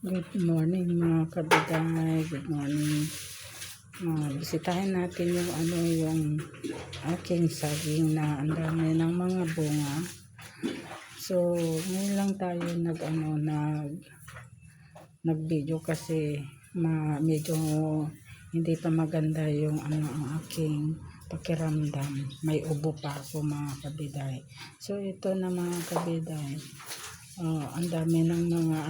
Good morning mga kabiday, good morning. Bisitahin natin yung aking saging na ang dami ng mga bunga. So ngayon lang tayo nag-video kasi medyo hindi pa maganda yung ang aking pakiramdam. May ubo pa ako mga kabiday. So ito na mga kabiday, ang dami ng mga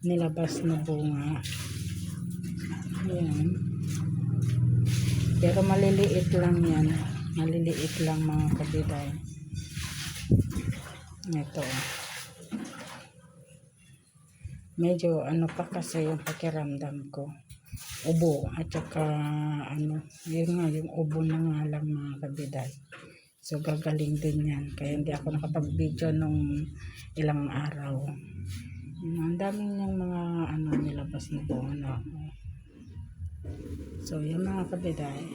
nilabas na bunga. Ayan. Pero maliliit lang yan. Maliliit lang mga kabiday. Ito. Medyo pa kasi yung pakiramdam ko. Ubo. At saka yun nga yung ubo na nga lang mga kabiday. So gagaling din yan. Kaya hindi ako nakapag-video nung ilang araw. Ang daming yung mga nilabas na bunga. So yan mga kabiday.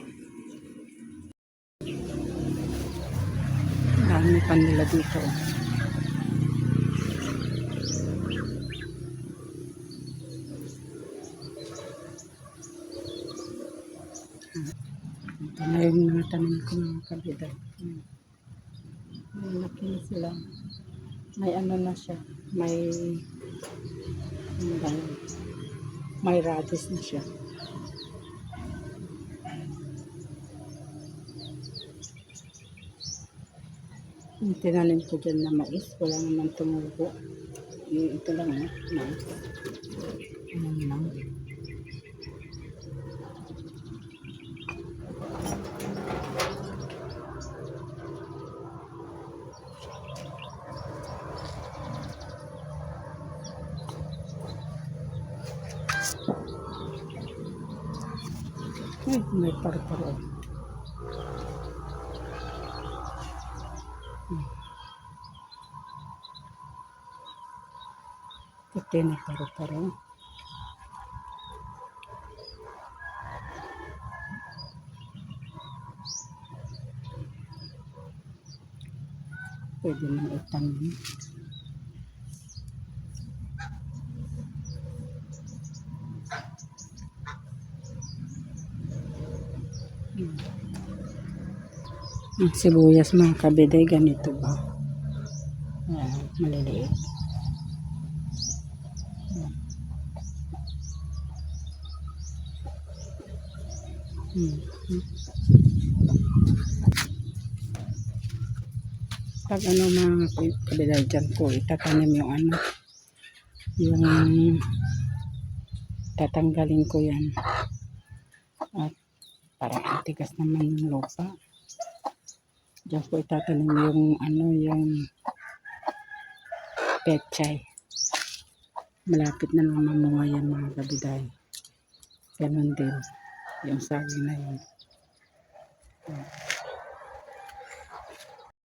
Dami pa nila dito. Ito na yung mga tanim ko mga kabiday. Malaki na sila. May na siya. May radish na siya. Yung tinanim ko dyan na mais, wala naman tumubo. Ito lang mais. Ayan lang. May paru-paro. Ito na paru-paro. Pwede nang itanim. Ang sibuyas mga kabiday, ganito ba? Ayan, maliliit. Pag mga kabiday dyan ko, itatanim yung tatanggalin ko yan. At parang antigas naman yung lupa. Diyan ko itatanim yung pechay. Malapit na lang mamunga yan mga kabiday. Ganun din yung saging na yun.